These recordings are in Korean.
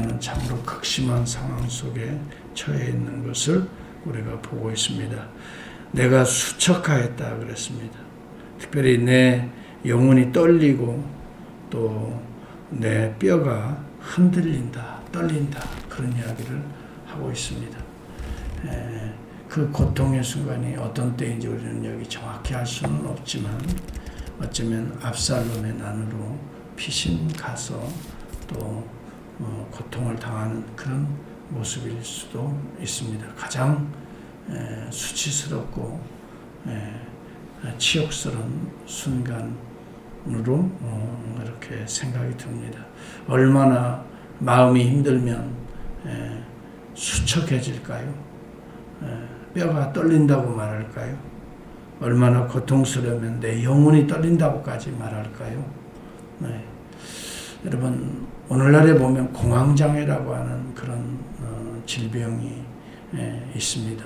는 참으로 극심한 상황 속에 처해 있는 것을 우리가 보고 있습니다. 내가 수척하였다 그랬습니다. 특별히 내 영혼이 떨리고 또 내 뼈가 흔들린다, 떨린다 그런 이야기를 하고 있습니다. 그 고통의 순간이 어떤 때인지 우리는 여기 정확히 알 수는 없지만 어쩌면 압살롬의 난으로 피신 가서 또 고통을 당하는 그런 모습일 수도 있습니다. 가장 수치스럽고 치욕스러운 순간으로 이렇게 생각이 듭니다. 얼마나 마음이 힘들면 수척해질까요? 뼈가 떨린다고 말할까요? 얼마나 고통스러우면 내 영혼이 떨린다고까지 말할까요? 네. 여러분, 오늘날에 보면 공황장애라고 하는 그런 질병이 있습니다.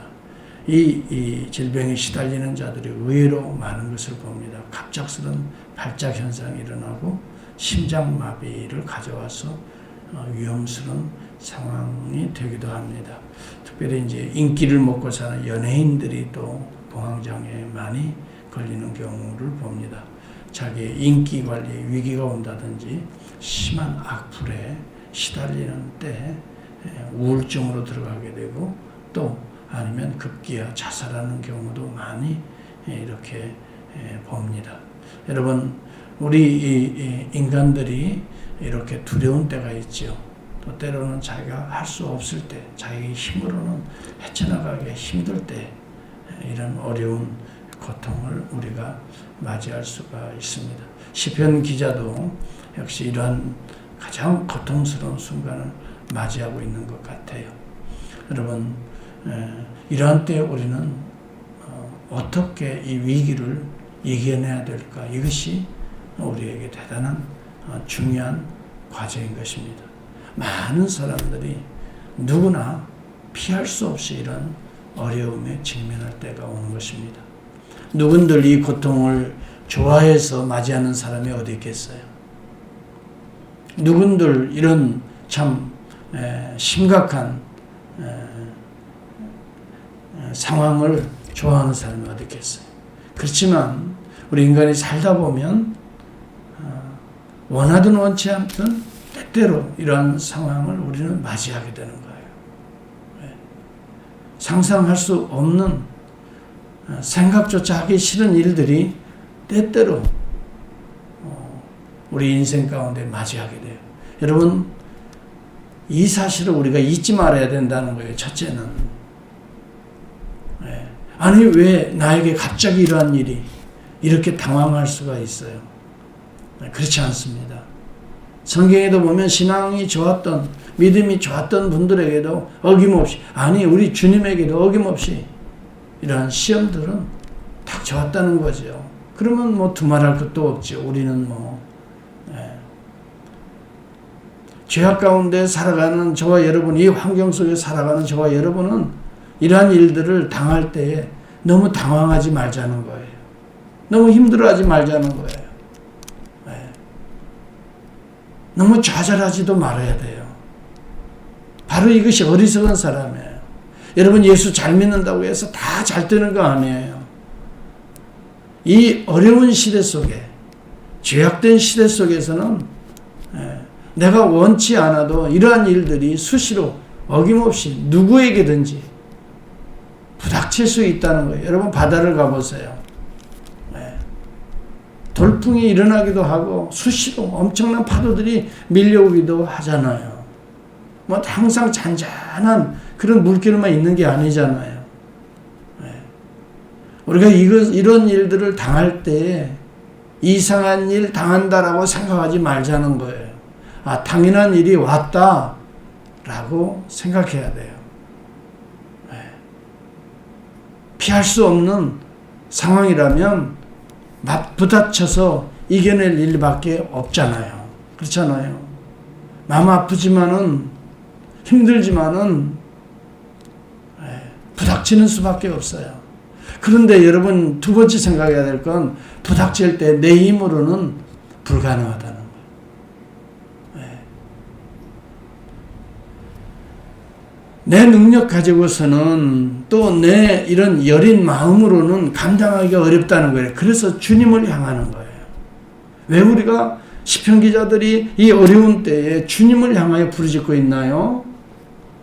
이 질병에 시달리는 자들이 의외로 많은 것을 봅니다. 갑작스런 발작 현상이 일어나고 심장마비를 가져와서 위험스러운 상황이 되기도 합니다. 특별히 이제 인기를 먹고 사는 연예인들이 또 공황장애에 많이 걸리는 경우를 봅니다. 자기의 인기 관리에 위기가 온다든지 심한 악플에 시달리는 때 우울증으로 들어가게 되고 또 아니면 급기야 자살하는 경우도 많이 이렇게 봅니다. 여러분, 우리 인간들이 이렇게 두려운 때가 있죠. 또 때로는 자기가 할 수 없을 때, 자기 힘으로는 헤쳐나가기 힘들 때 이런 어려운 고통을 우리가 맞이할 수가 있습니다. 시편 기자도 역시 이러한 가장 고통스러운 순간을 맞이하고 있는 것 같아요. 여러분, 이러한 때에 우리는 어떻게 이 위기를 이겨내야 될까? 이것이 우리에게 대단한 중요한 과제인 것입니다. 많은 사람들이 누구나 피할 수 없이 이런 어려움에 직면할 때가 오는 것입니다. 누군들 이 고통을 좋아해서 맞이하는 사람이 어디 있겠어요? 누군들 이런 참 심각한 상황을 좋아하는 사람이 어디 있겠어요? 그렇지만 우리 인간이 살다 보면 원하든 원치 않든 때때로 이러한 상황을 우리는 맞이하게 되는 거예요. 상상할 수 없는 생각조차 하기 싫은 일들이 때때로 우리 인생 가운데 맞이하게 돼요. 여러분, 이 사실을 우리가 잊지 말아야 된다는 거예요. 첫째는. 아니, 왜 나에게 갑자기 이러한 일이 이렇게 당황할 수가 있어요? 그렇지 않습니다. 성경에도 보면 신앙이 좋았던, 믿음이 좋았던 분들에게도 어김없이, 아니 우리 주님에게도 어김없이 이러한 시험들은 딱 좋았다는 거죠. 그러면 뭐 두말할 것도 없죠. 우리는 죄악 가운데 살아가는 저와 여러분, 이 환경 속에 살아가는 저와 여러분은 이러한 일들을 당할 때에 너무 당황하지 말자는 거예요. 너무 힘들어하지 말자는 거예요. 너무 좌절하지도 말아야 돼요. 바로 이것이 어리석은 사람이에요. 여러분, 예수 잘 믿는다고 해서 다 잘 되는 거 아니에요. 이 어려운 시대 속에, 죄악된 시대 속에서는 내가 원치 않아도 이러한 일들이 수시로 어김없이 누구에게든지 부닥칠 수 있다는 거예요. 여러분, 바다를 가보세요. 돌풍이 일어나기도 하고 수시로 엄청난 파도들이 밀려오기도 하잖아요. 뭐 항상 잔잔한 그런 물결만 있는 게 아니잖아요. 우리가 이런 일들을 당할 때 이상한 일 당한다라고 생각하지 말자는 거예요. 아, 당연한 일이 왔다라고 생각해야 돼요. 피할 수 없는 상황이라면 맞부닥쳐서 이겨낼 일밖에 없잖아요. 그렇잖아요. 마음 아프지만은, 힘들지만은 부닥치는 수밖에 없어요. 그런데 여러분, 두 번째 생각해야 될 건 부닥칠 때 내 힘으로는 불가능하다는 거예요. 내 능력 가지고서는 또 내 이런 여린 마음으로는 감당하기 어렵다는 거예요. 그래서 주님을 향하는 거예요. 왜 우리가 시편 기자들이 이 어려운 때에 주님을 향하여 부르짖고 있나요?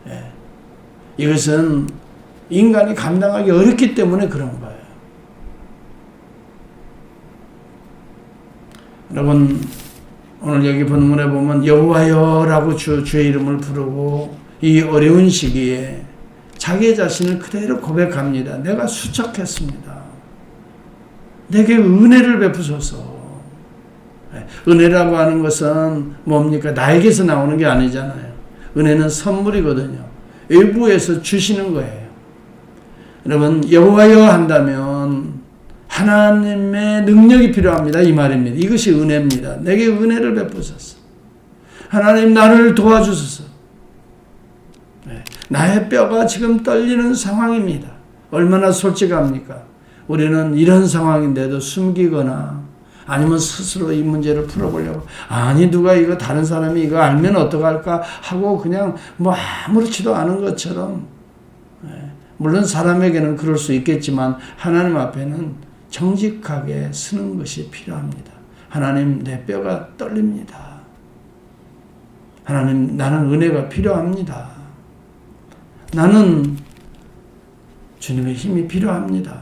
예. 이것은 인간이 감당하기 어렵기 때문에 그런 거예요. 여러분, 오늘 여기 본문에 보면 여호와여라고 주의 이름을 부르고 이 어려운 시기에 자기 자신을 그대로 고백합니다. 내가 수척했습니다. 내게 은혜를 베푸소서. 은혜라고 하는 것은 뭡니까? 나에게서 나오는 게 아니잖아요. 은혜는 선물이거든요. 외부에서 주시는 거예요. 여러분, 여호와여 한다면 하나님의 능력이 필요합니다. 이 말입니다. 이것이 은혜입니다. 내게 은혜를 베푸소서. 하나님 나를 도와주소서. 나의 뼈가 지금 떨리는 상황입니다. 얼마나 솔직합니까? 우리는 이런 상황인데도 숨기거나 아니면 스스로 이 문제를 풀어보려고 아니 누가 이거 다른 사람이 이거 알면 어떡할까 하고 그냥 뭐 아무렇지도 않은 것처럼 물론 사람에게는 그럴 수 있겠지만 하나님 앞에는 정직하게 서는 것이 필요합니다. 하나님 내 뼈가 떨립니다. 하나님 나는 은혜가 필요합니다. 나는 주님의 힘이 필요합니다.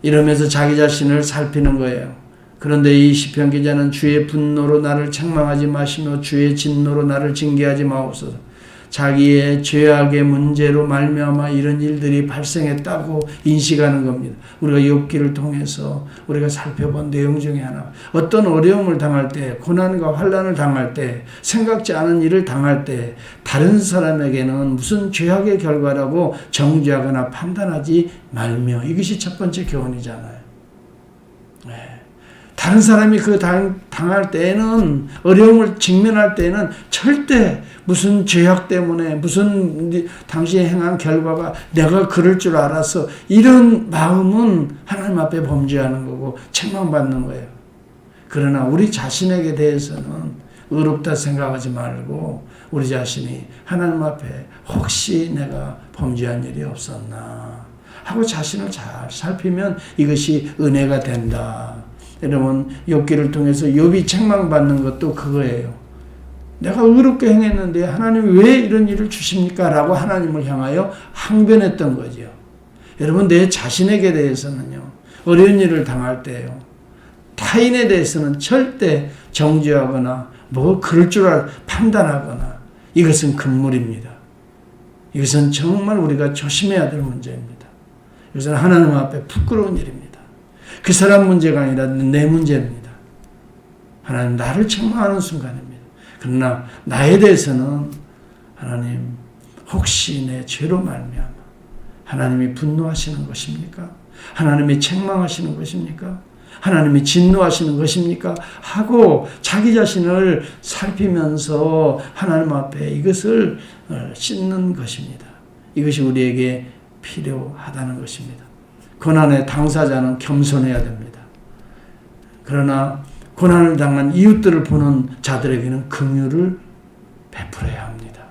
이러면서 자기 자신을 살피는 거예요. 그런데 이 시편 기자는 주의 분노로 나를 책망하지 마시며 주의 진노로 나를 징계하지 마옵소서. 자기의 죄악의 문제로 말미암아 이런 일들이 발생했다고 인식하는 겁니다. 우리가 욥기를 통해서 우리가 살펴본 내용 중에 하나, 어떤 어려움을 당할 때, 고난과 환난을 당할 때, 생각지 않은 일을 당할 때 다른 사람에게는 무슨 죄악의 결과라고 정죄하거나 판단하지 말며, 이것이 첫 번째 교훈이잖아요. 다른 사람이 그 당할 때에는, 어려움을 직면할 때에는 절대 무슨 죄악 때문에 무슨 당신이 행한 결과가 내가 그럴 줄 알아서 이런 마음은 하나님 앞에 범죄하는 거고 책망받는 거예요. 그러나 우리 자신에게 대해서는 의롭다 생각하지 말고 우리 자신이 하나님 앞에 혹시 내가 범죄한 일이 없었나 하고 자신을 잘 살피면 이것이 은혜가 된다. 여러분, 욥기를 통해서 욥이 책망받는 것도 그거예요. 내가 의롭게 행했는데 하나님 왜 이런 일을 주십니까? 라고 하나님을 향하여 항변했던 거죠. 여러분, 내 자신에게 대해서는요, 어려운 일을 당할 때요, 타인에 대해서는 절대 정죄하거나 뭐 그럴 줄 판단하거나, 이것은 금물입니다. 이것은 정말 우리가 조심해야 될 문제입니다. 이것은 하나님 앞에 부끄러운 일입니다. 그 사람 문제가 아니라 내 문제입니다. 하나님 나를 책망하는 순간입니다. 그러나 나에 대해서는 하나님 혹시 내 죄로 말미암아 하나님이 분노하시는 것입니까? 하나님이 책망하시는 것입니까? 하나님이 진노하시는 것입니까? 하고 자기 자신을 살피면서 하나님 앞에 이것을 씻는 것입니다. 이것이 우리에게 필요하다는 것입니다. 고난의 당사자는 겸손해야 됩니다. 그러나 고난을 당한 이웃들을 보는 자들에게는 긍휼을 베풀어야 합니다.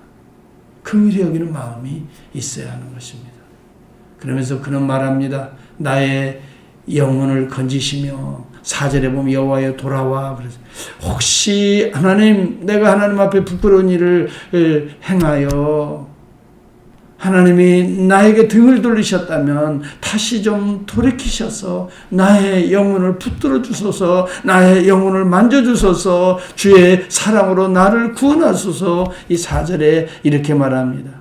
긍휼히 여기는 마음이 있어야 하는 것입니다. 그러면서 그는 말합니다. 나의 영혼을 건지시며 4절에 보면 여호와여 돌아와. 그래서 혹시 하나님, 내가 하나님 앞에 부끄러운 일을 행하여 하나님이 나에게 등을 돌리셨다면 다시 좀 돌이키셔서 나의 영혼을 붙들어 주소서, 나의 영혼을 만져주소서, 주의 사랑으로 나를 구원하소서. 이 4절에 이렇게 말합니다.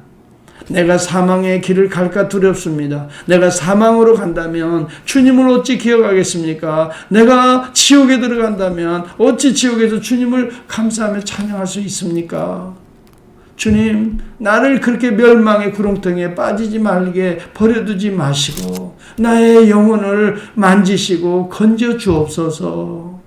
내가 사망의 길을 갈까 두렵습니다. 내가 사망으로 간다면 주님을 어찌 기억하겠습니까? 내가 지옥에 들어간다면 어찌 지옥에서 주님을 감사하며 찬양할 수 있습니까? 주님, 나를 그렇게 멸망의 구렁텅이에 빠지지 말게 버려두지 마시고 나의 영혼을 만지시고 건져 주옵소서.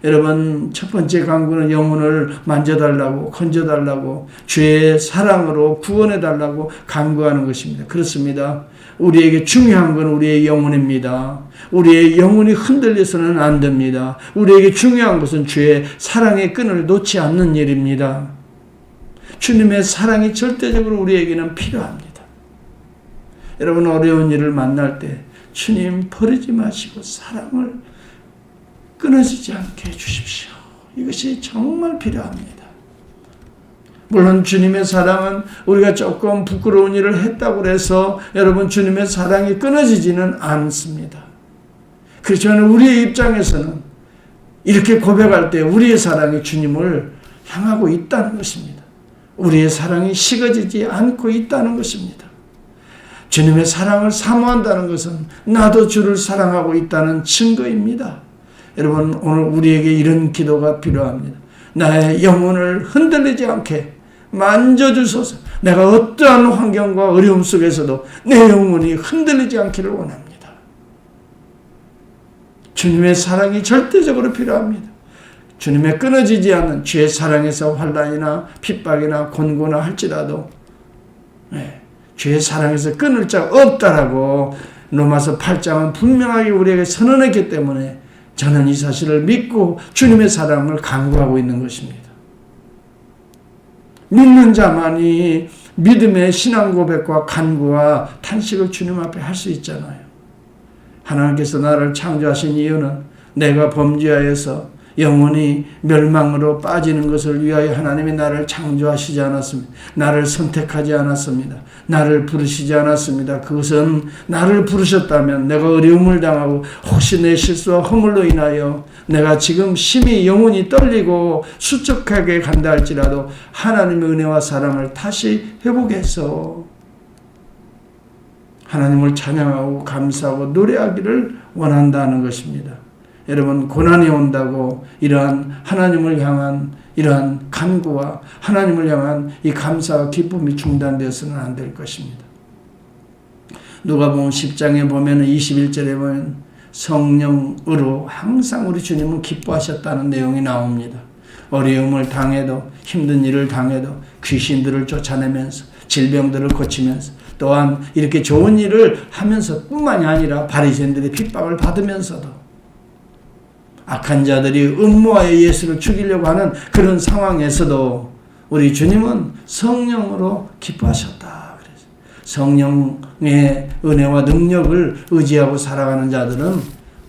여러분, 첫 번째 간구는 영혼을 만져달라고, 건져달라고, 주의 사랑으로 구원해달라고 간구하는 것입니다. 그렇습니다. 우리에게 중요한 건 우리의 영혼입니다. 우리의 영혼이 흔들려서는 안 됩니다. 우리에게 중요한 것은 주의 사랑의 끈을 놓지 않는 일입니다. 주님의 사랑이 절대적으로 우리에게는 필요합니다. 여러분, 어려운 일을 만날 때 주님 버리지 마시고 사랑을 끊어지지 않게 해주십시오. 이것이 정말 필요합니다. 물론 주님의 사랑은 우리가 조금 부끄러운 일을 했다고 해서 여러분 주님의 사랑이 끊어지지는 않습니다. 그렇지만 우리의 입장에서는 이렇게 고백할 때 우리의 사랑이 주님을 향하고 있다는 것입니다. 우리의 사랑이 식어지지 않고 있다는 것입니다. 주님의 사랑을 사모한다는 것은 나도 주를 사랑하고 있다는 증거입니다. 여러분, 오늘 우리에게 이런 기도가 필요합니다. 나의 영혼을 흔들리지 않게 만져주소서. 내가 어떠한 환경과 어려움 속에서도 내 영혼이 흔들리지 않기를 원합니다. 주님의 사랑이 절대적으로 필요합니다. 주님의 끊어지지 않는 주의 사랑에서 환난이나 핍박이나 곤고나 할지라도 주의 사랑에서 끊을 자가 없다라고 로마서 8장은 분명하게 우리에게 선언했기 때문에 저는 이 사실을 믿고 주님의 사랑을 간구하고 있는 것입니다. 믿는 자만이 믿음의 신앙 고백과 간구와 탄식을 주님 앞에 할 수 있잖아요. 하나님께서 나를 창조하신 이유는 내가 범죄하여서 영혼이 멸망으로 빠지는 것을 위하여 하나님이 나를 창조하시지 않았습니다. 나를 선택하지 않았습니다. 나를 부르시지 않았습니다. 그것은 나를 부르셨다면 내가 어려움을 당하고 혹시 내 실수와 허물로 인하여 내가 지금 심히 영혼이 떨리고 수척하게 간다 할지라도 하나님의 은혜와 사랑을 다시 회복해서 하나님을 찬양하고 감사하고 노래하기를 원한다는 것입니다. 여러분, 고난이 온다고 이러한 하나님을 향한 이러한 간구와 하나님을 향한 이 감사와 기쁨이 중단되어서는 안 될 것입니다. 누가복음 10장에 보면 21절에 보면 성령으로 항상 우리 주님은 기뻐하셨다는 내용이 나옵니다. 어려움을 당해도 힘든 일을 당해도 귀신들을 쫓아내면서 질병들을 고치면서 또한 이렇게 좋은 일을 하면서 뿐만이 아니라 바리새인들의 핍박을 받으면서도 악한 자들이 음모하여 예수를 죽이려고 하는 그런 상황에서도 우리 주님은 성령으로 기뻐하셨다. 그래서 성령의 은혜와 능력을 의지하고 살아가는 자들은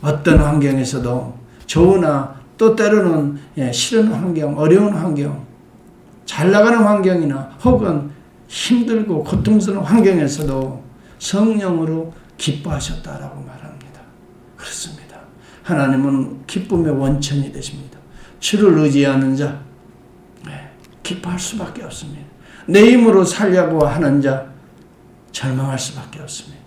어떤 환경에서도 좋으나 또 때로는 싫은 환경, 어려운 환경, 잘 나가는 환경이나 혹은 힘들고 고통스러운 환경에서도 성령으로 기뻐하셨다라고 말합니다. 그렇습니다. 하나님은 기쁨의 원천이 되십니다. 주를 의지하는 자 기뻐할 수밖에 없습니다. 내 힘으로 살려고 하는 자 절망할 수밖에 없습니다.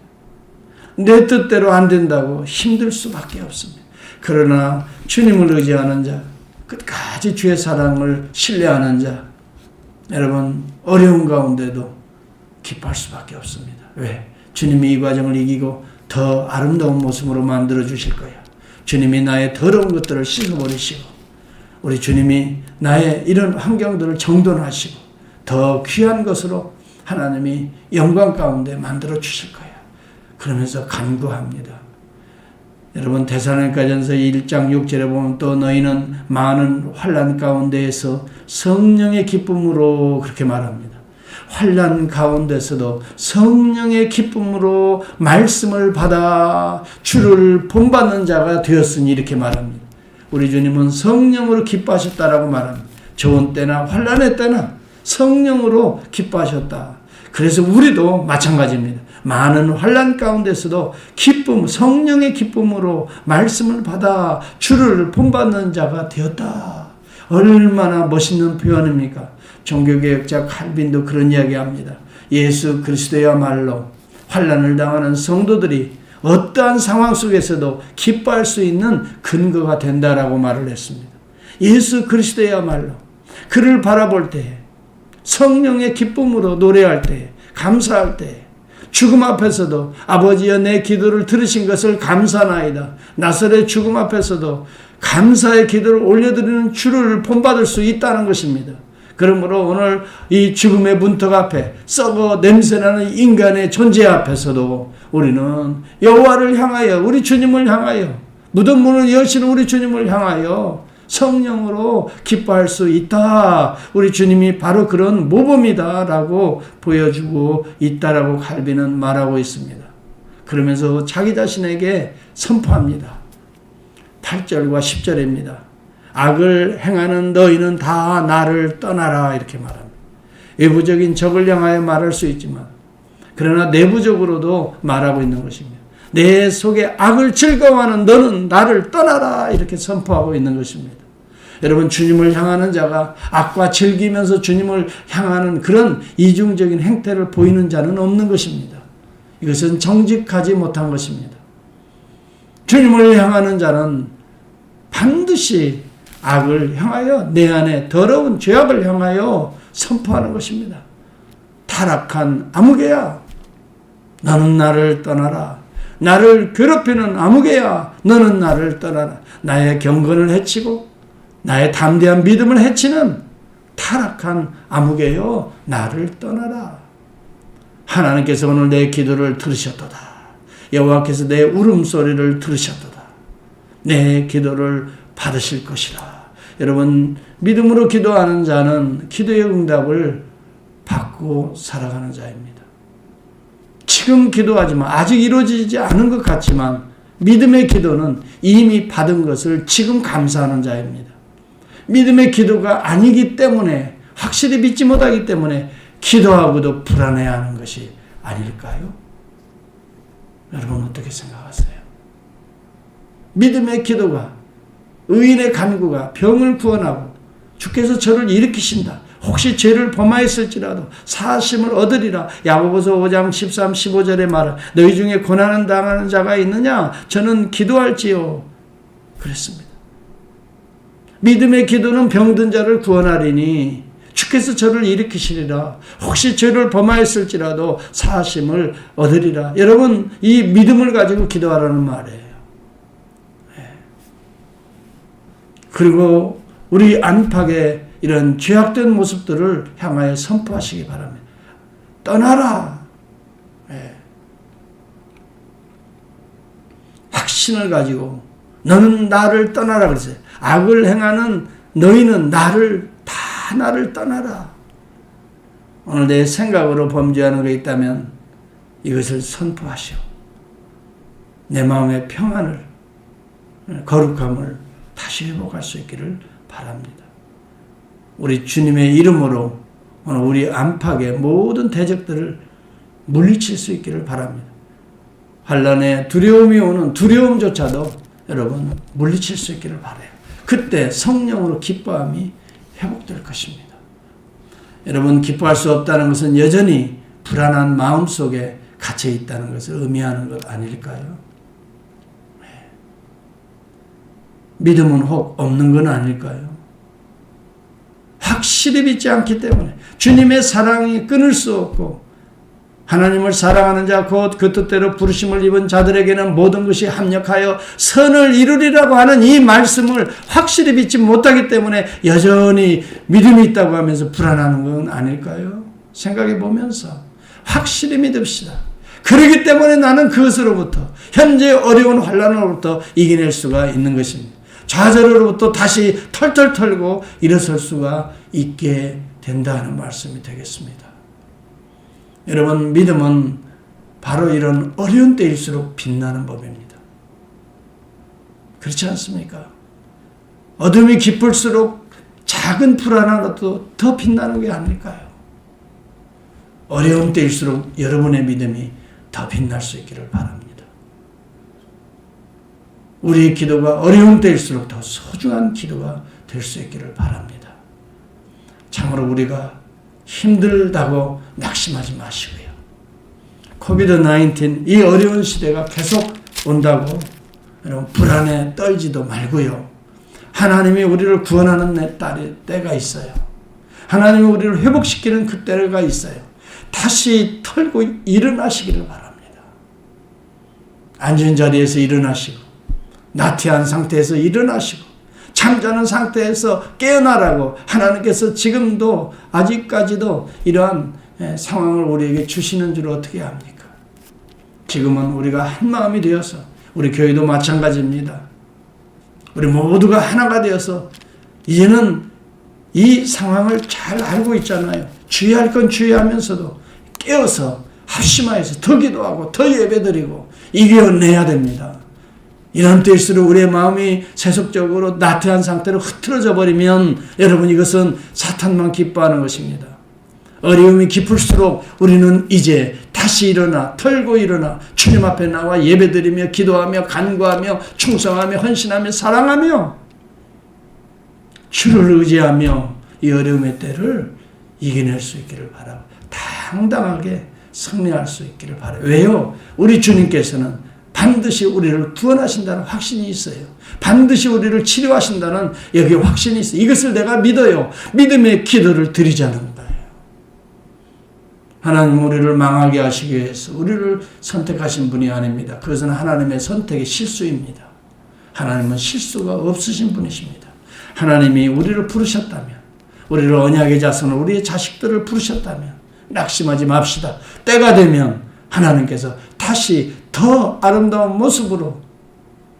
내 뜻대로 안 된다고 힘들 수밖에 없습니다. 그러나 주님을 의지하는 자, 끝까지 주의 사랑을 신뢰하는 자, 여러분 어려운 가운데도 기뻐할 수밖에 없습니다. 왜? 주님이 이 과정을 이기고 더 아름다운 모습으로 만들어 주실 거예요. 주님이 나의 더러운 것들을 씻어버리시고 우리 주님이 나의 이런 환경들을 정돈하시고 더 귀한 것으로 하나님이 영광 가운데 만들어 주실 거예요. 그러면서 간구합니다. 여러분 데살로니가전서 1장 6절에 보면 또 너희는 많은 환난 가운데에서 성령의 기쁨으로 그렇게 말합니다. 환난 가운데서도 성령의 기쁨으로 말씀을 받아 주를 본받는 자가 되었으니 이렇게 말합니다. 우리 주님은 성령으로 기뻐하셨다라고 말합니다. 좋은 때나 환난의 때나 성령으로 기뻐하셨다. 그래서 우리도 마찬가지입니다. 많은 환난 가운데서도 기쁨, 성령의 기쁨으로 말씀을 받아 주를 본받는 자가 되었다. 얼마나 멋있는 표현입니까? 종교개혁자 칼빈도 그런 이야기합니다. 예수 그리스도야말로 환난을 당하는 성도들이 어떠한 상황 속에서도 기뻐할 수 있는 근거가 된다라고 말을 했습니다. 예수 그리스도야말로 그를 바라볼 때 성령의 기쁨으로 노래할 때 감사할 때 죽음 앞에서도 아버지여 내 기도를 들으신 것을 감사나이다. 나사렛 죽음 앞에서도 감사의 기도를 올려드리는 주를 본받을 수 있다는 것입니다. 그러므로 오늘 이 죽음의 문턱 앞에 썩어 냄새나는 인간의 존재 앞에서도 우리는 여호와를 향하여 우리 주님을 향하여 무덤 문을 여시는 우리 주님을 향하여 성령으로 기뻐할 수 있다. 우리 주님이 바로 그런 모범이다라고 보여주고 있다라고 칼빈은 말하고 있습니다. 그러면서 자기 자신에게 선포합니다. 8절과 10절입니다. 악을 행하는 너희는 다 나를 떠나라 이렇게 말합니다. 외부적인 적을 향하여 말할 수 있지만 그러나 내부적으로도 말하고 있는 것입니다. 내 속에 악을 즐거워하는 너는 나를 떠나라 이렇게 선포하고 있는 것입니다. 여러분 주님을 향하는 자가 악과 즐기면서 주님을 향하는 그런 이중적인 행태를 보이는 자는 없는 것입니다. 이것은 정직하지 못한 것입니다. 주님을 향하는 자는 반드시 악을 향하여 내 안에 더러운 죄악을 향하여 선포하는 것입니다. 타락한 아무개야 너는 나를 떠나라. 나를 괴롭히는 아무개야 너는 나를 떠나라. 나의 경건을 해치고 나의 담대한 믿음을 해치는 타락한 아무개여 나를 떠나라. 하나님께서 오늘 내 기도를 들으셨도다. 여호와께서 내 울음소리를 들으셨도다. 내 기도를 받으실 것이라. 여러분 믿음으로 기도하는 자는 기도의 응답을 받고 살아가는 자입니다. 지금 기도하지만 아직 이루어지지 않은 것 같지만 믿음의 기도는 이미 받은 것을 지금 감사하는 자입니다. 믿음의 기도가 아니기 때문에 확실히 믿지 못하기 때문에 기도하고도 불안해하는 것이 아닐까요? 여러분 어떻게 생각하세요? 믿음의 기도가 의인의 간구가 병을 구원하고 주께서 저를 일으키신다. 혹시 죄를 범하였을지라도 사심을 얻으리라. 야고보서 5장 13, 15절에 말은 너희 중에 고난을 당하는 자가 있느냐? 저는 기도할지요. 그랬습니다. 믿음의 기도는 병든 자를 구원하리니 주께서 저를 일으키시리라. 혹시 죄를 범하였을지라도 사심을 얻으리라. 여러분 이 믿음을 가지고 기도하라는 말이에요. 그리고 우리 안팎의 이런 죄악된 모습들을 향하여 선포하시기 바랍니다. 떠나라. 확신을 가지고 너는 나를 떠나라 그랬어요. 악을 행하는 너희는 나를 떠나라. 오늘 내 생각으로 범죄하는 게 있다면 이것을 선포하시오. 내 마음의 평안을 거룩함을 다시 회복할 수 있기를 바랍니다. 우리 주님의 이름으로 오늘 우리 안팎의 모든 대적들을 물리칠 수 있기를 바랍니다. 환난에 두려움이 오는 두려움조차도 여러분 물리칠 수 있기를 바라요. 그때 성령으로 기뻐함이 회복될 것입니다. 여러분 기뻐할 수 없다는 것은 여전히 불안한 마음 속에 갇혀 있다는 것을 의미하는 것 아닐까요? 믿음은 혹 없는 건 아닐까요? 확실히 믿지 않기 때문에 주님의 사랑이 끊을 수 없고 하나님을 사랑하는 자 곧 그 뜻대로 부르심을 입은 자들에게는 모든 것이 합력하여 선을 이루리라고 하는 이 말씀을 확실히 믿지 못하기 때문에 여전히 믿음이 있다고 하면서 불안하는 건 아닐까요? 생각해 보면서 확실히 믿읍시다. 그렇기 때문에 나는 그것으로부터 현재 어려운 환난으로부터 이겨낼 수가 있는 것입니다. 좌절으로부터 다시 털털 털고 일어설 수가 있게 된다는 말씀이 되겠습니다. 여러분 믿음은 바로 이런 어려운 때일수록 빛나는 법입니다. 그렇지 않습니까? 어둠이 깊을수록 작은 불안함도 더 빛나는 게 아닐까요? 어려운 때일수록 여러분의 믿음이 더 빛날 수 있기를 바랍니다. 우리의 기도가 어려운 때일수록 더 소중한 기도가 될 수 있기를 바랍니다. 참으로 우리가 힘들다고 낙심하지 마시고요. 코비드-19 이 어려운 시대가 계속 온다고 여러분 불안에 떨지도 말고요. 하나님이 우리를 구원하는 때가 있어요. 하나님이 우리를 회복시키는 그 때가 있어요. 다시 털고 일어나시기를 바랍니다. 앉은 자리에서 일어나시고 나태한 상태에서 일어나시고 잠자는 상태에서 깨어나라고 하나님께서 지금도 아직까지도 이러한 상황을 우리에게 주시는 줄 어떻게 합니까? 지금은 우리가 한 마음이 되어서 우리 교회도 마찬가지입니다. 우리 모두가 하나가 되어서 이제는 이 상황을 잘 알고 있잖아요. 주의할 건 주의하면서도 깨어서 합심하여서 더 기도하고 더 예배드리고 이겨내야 됩니다. 이런 때일수록 우리의 마음이 세속적으로 나태한 상태로 흐트러져 버리면 여러분 이것은 사탄만 기뻐하는 것입니다. 어려움이 깊을수록 우리는 이제 다시 일어나 털고 일어나 주님 앞에 나와 예배드리며 기도하며 간구하며 충성하며 헌신하며 사랑하며 주를 의지하며 이 어려움의 때를 이겨낼 수 있기를 바라고 당당하게 승리할 수 있기를 바라요. 왜요? 우리 주님께서는 반드시 우리를 구원하신다는 확신이 있어요. 반드시 우리를 치료하신다는 여기에 확신이 있어요. 이것을 내가 믿어요. 믿음의 기도를 드리자는 거예요. 하나님 우리를 망하게 하시기 위해서 우리를 선택하신 분이 아닙니다. 그것은 하나님의 선택의 실수입니다. 하나님은 실수가 없으신 분이십니다. 하나님이 우리를 부르셨다면, 우리를 언약의 자손을 우리의 자식들을 부르셨다면 낙심하지 맙시다. 때가 되면 하나님께서 다시 더 아름다운 모습으로,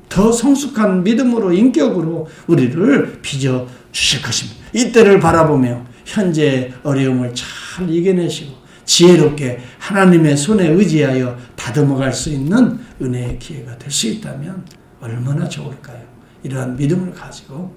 더 성숙한 믿음으로, 인격으로 우리를 빚어 주실 것입니다. 이때를 바라보며 현재의 어려움을 잘 이겨내시고 지혜롭게 하나님의 손에 의지하여 다듬어갈 수 있는 은혜의 기회가 될 수 있다면 얼마나 좋을까요? 이러한 믿음을 가지고